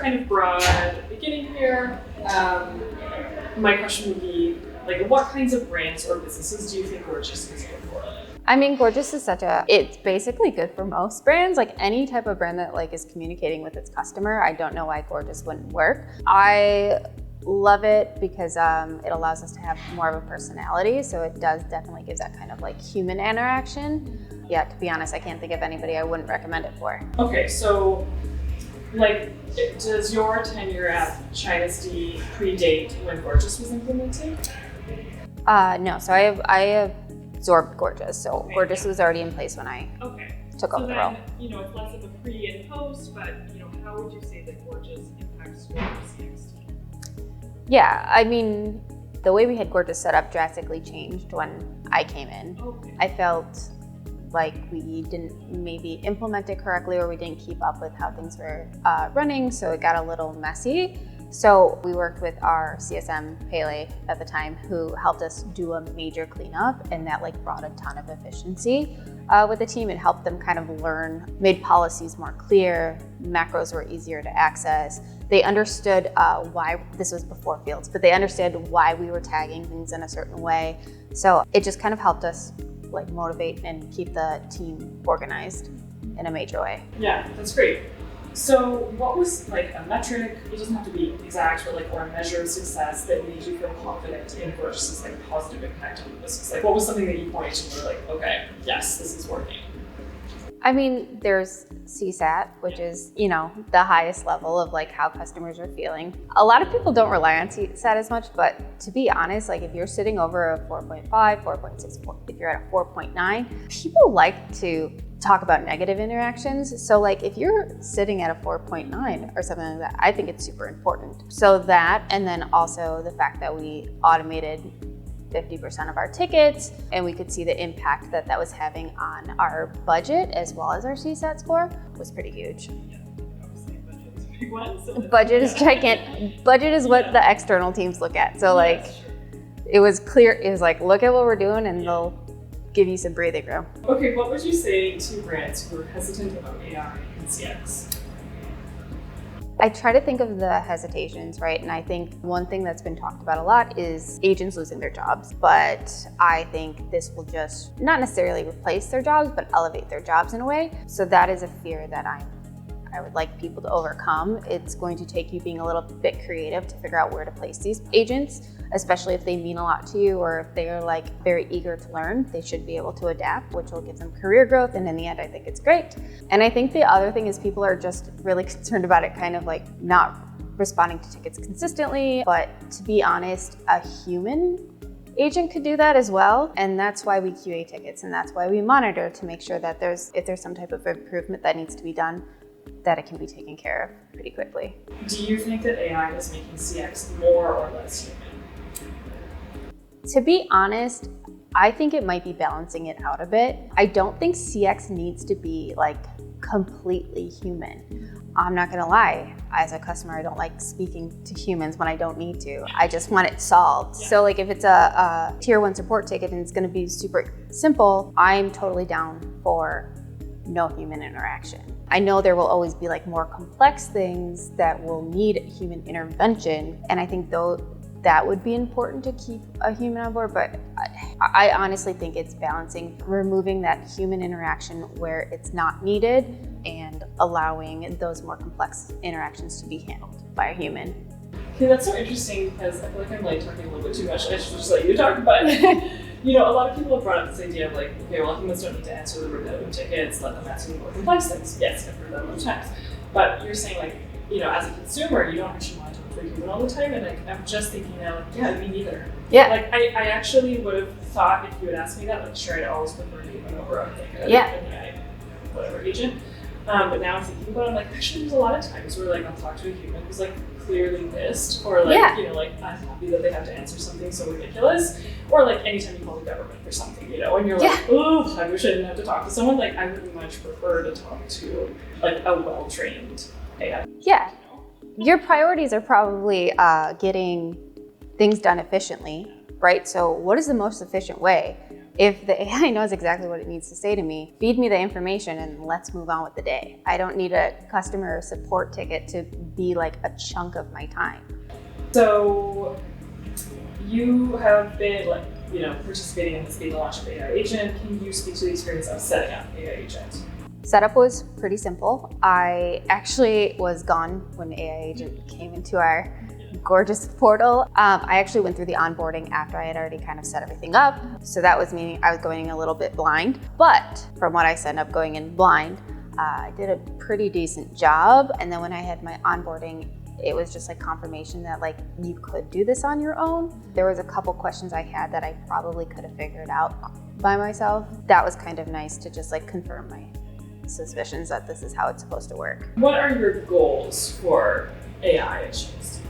kind of broad at the beginning here. My question would be, like, what kinds of brands or businesses do you think Gorgias is good for? I mean, Gorgias is it's basically good for most brands. Like any type of brand that like is communicating with its customer, I don't know why Gorgias wouldn't work. I love it because it allows us to have more of a personality. So it does definitely give that kind of like human interaction. Yeah, to be honest, I can't think of anybody I wouldn't recommend it for. Okay, so like, does your tenure at China-SD predate when Gorgias was implemented? No, so I absorbed Gorgias. So okay, Gorgias was already in place when I took over the role. You know, it's less of a pre and post, but you know, how would you say that Gorgias impacts your CX team? Yeah, I mean, the way we had Gorgias set up drastically changed when I came in. Okay. I felt like we didn't maybe implement it correctly, or we didn't keep up with how things were running, so it got a little messy. So we worked with our CSM, Pele, at the time, who helped us do a major cleanup, and that like brought a ton of efficiency with the team. It helped them kind of learn, made policies more clear, macros were easier to access. They understood why, this was before Fields, but they understood why we were tagging things in a certain way. So it just kind of helped us like motivate and keep the team organized in a major way. Yeah, that's great. So what was like a metric, it doesn't have to be exact, but like, or a measure of success that made you feel confident in Gorgias' like positive impact on the business? Like, what was something that you pointed to and were like, okay, yes, this is working? I mean, there's CSAT, which is, you know, the highest level of like how customers are feeling. A lot of people don't rely on CSAT as much, but to be honest, like if you're sitting over a 4.5, 4.6, if you're at a 4.9, people like to talk about negative interactions. So like if you're sitting at a 4.9 or something like that, I think it's super important. So that, and then also the fact that we automated 50% of our tickets, and we could see the impact that that was having on our budget as well as our CSAT score was pretty huge. Yeah, obviously budget's a big one. So budget is gigantic. Budget is what the external teams look at. So like, it was clear, it was like, look at what we're doing and they'll give you some breathing room. Okay, what would you say to brands who are hesitant about AI and CX? I try to think of the hesitations, right? And I think one thing that's been talked about a lot is agents losing their jobs. But I think this will just not necessarily replace their jobs, but elevate their jobs in a way. So that is a fear that I would like people to overcome. It's going to take you being a little bit creative to figure out where to place these agents, especially if they mean a lot to you or if they're like very eager to learn. They should be able to adapt, which will give them career growth. And in the end, I think it's great. And I think the other thing is people are just really concerned about it kind of like not responding to tickets consistently. But to be honest, a human agent could do that as well. And that's why we QA tickets, and that's why we monitor to make sure that if there's some type of improvement that needs to be done, that it can be taken care of pretty quickly. Do you think that AI is making CX more or less human? To be honest, I think it might be balancing it out a bit. I don't think CX needs to be like completely human. I'm not gonna lie, as a customer, I don't like speaking to humans when I don't need to. I just want it solved. Yeah. So like if it's a tier 1 support ticket and it's gonna be super simple, I'm totally down for no human interaction. I know there will always be like more complex things that will need human intervention, and I think that would be important to keep a human on board, but I honestly think it's balancing, removing that human interaction where it's not needed and allowing those more complex interactions to be handled by a human. Okay, that's so interesting because I feel like I'm like talking a little bit too much. I should just let you talk, but you know, a lot of people have brought up this idea of like, okay, well, humans don't need to answer the repetitive tickets, let them answer the more complex things. Yes, I've heard that many times. But you're saying like, you know, as a consumer, you don't actually want to talk to a human all the time. And like, I'm just thinking now, like, yeah, me neither. Yeah. Like, I actually would have thought if you had asked me that, like, sure, I'd always prefer a human over an AI, whatever agent. But now I'm thinking about it, I'm like, actually, there's a lot of times where like I'll talk to a human who's like clearly pissed, or like, you know, like unhappy that they have to answer something so ridiculous, or like anytime you call the government for something, you know, and you're like, oh, I wish I didn't have to talk to someone. Like, I would much prefer to talk to like a well-trained AI. Yeah, your priorities are probably getting things done efficiently, right? So what is the most efficient way? If the AI knows exactly what it needs to say to me, feed me the information and let's move on with the day. I don't need a customer support ticket to be like a chunk of my time. So you have been participating in this beta launch of AI Agent. Can you speak to the experience of setting up AI Agent? Setup was pretty simple. I actually was gone when AI Agent came into our Gorgias portal. I actually went through the onboarding after I had already kind of set everything up. So that was meaning I was going a little bit blind. But from what I set up going in blind, I did a pretty decent job. And then when I had my onboarding, it was just like confirmation that like you could do this on your own. There was a couple questions I had that I probably could have figured out by myself. That was kind of nice to just like confirm my suspicions that this is how it's supposed to work. What are your goals for AI Agents?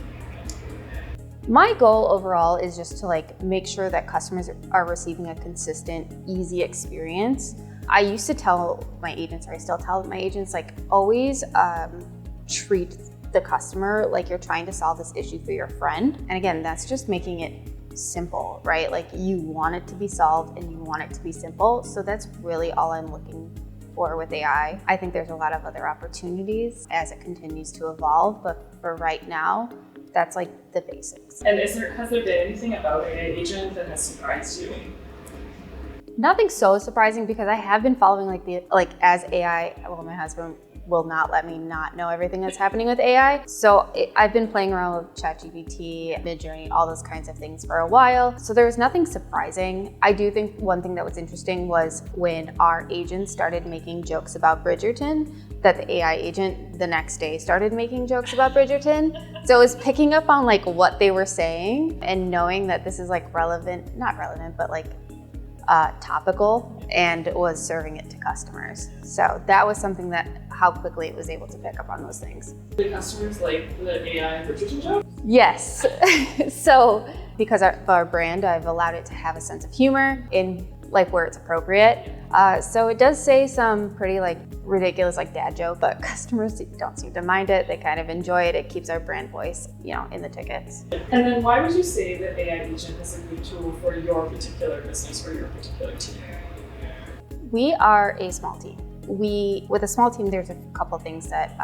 My goal overall is just to like make sure that customers are receiving a consistent, easy experience. I used to tell my agents, or I still tell my agents, like always treat the customer like you're trying to solve this issue for your friend. And again, that's just making it simple, right? Like you want it to be solved and you want it to be simple. So that's really all I'm looking for with AI. I think there's a lot of other opportunities as it continues to evolve, but for right now, that's like the basics. And has there been anything about AI Agent that has surprised you? Nothing so surprising because I have been following as AI, well, my husband will not let me not know everything that's happening with AI. So I've been playing around with ChatGPT, Midjourney, all those kinds of things for a while. So there was nothing surprising. I do think one thing that was interesting was when our agent started making jokes about Bridgerton, that the AI agent the next day started making jokes about Bridgerton. So it was picking up on like what they were saying and knowing that this is like not relevant, but like topical, and was serving it to customers. So that was something that how quickly it was able to pick up on those things. The customers like the AI Bridgerton joke? Yes. So because of our brand, I've allowed it to have a sense of humor in like where it's appropriate. So it does say some pretty like ridiculous like dad joke, but customers don't seem to mind it. They kind of enjoy it. It keeps our brand voice, in the tickets. And then why would you say that AI Agent is a good tool for your particular business or your particular team? We are a small team. With a small team, there's a couple things that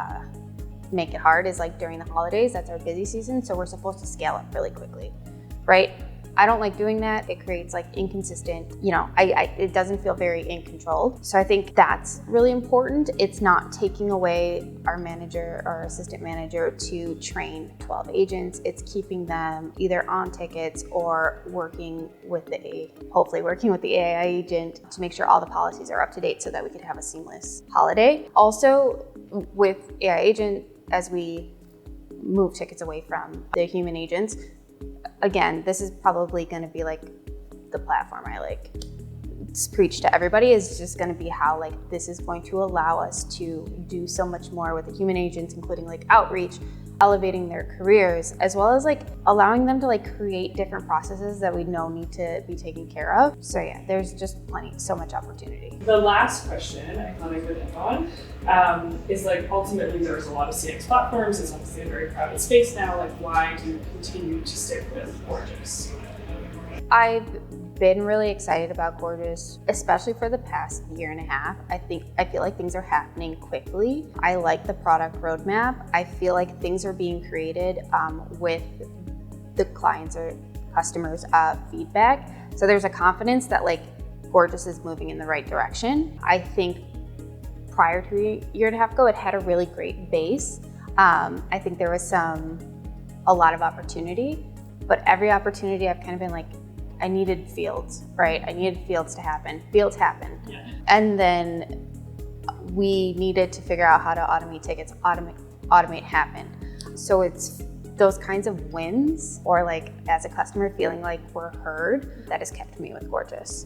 make it hard is like during the holidays, that's our busy season. So we're supposed to scale up really quickly, right? I don't like doing that. It creates like inconsistent, it doesn't feel very in control. So I think that's really important. It's not taking away our manager or assistant manager to train 12 agents. It's keeping them either on tickets or hopefully working with the AI agent to make sure all the policies are up to date so that we could have a seamless holiday. Also with AI agent, as we move tickets away from the human agents, again, this is probably going to be like the platform I preach to everybody is just going to be how like this is going to allow us to do so much more with the human agents, including like outreach, elevating their careers, as well as like allowing them to like create different processes that we know need to be taken care of. So yeah, there's just so much opportunity. The last question I thought I could end on is like ultimately there's a lot of CX platforms. It's obviously a very crowded space now. Like why do you continue to stick with Gorgias? I've been really excited about Gorgias, especially for the past year and a half. I feel like things are happening quickly. I like the product roadmap. I feel like things are being created with the clients or customers' feedback. So there's a confidence that like Gorgias is moving in the right direction. I think prior to a year and a half ago, it had a really great base. I think there was a lot of opportunity, but every opportunity I've kind of been like, I needed fields, right? I needed fields to happen. Fields happen. Yeah. And then we needed to figure out how to automate tickets, automate happen. So it's those kinds of wins, or like as a customer feeling like we're heard, that has kept me with Gorgias.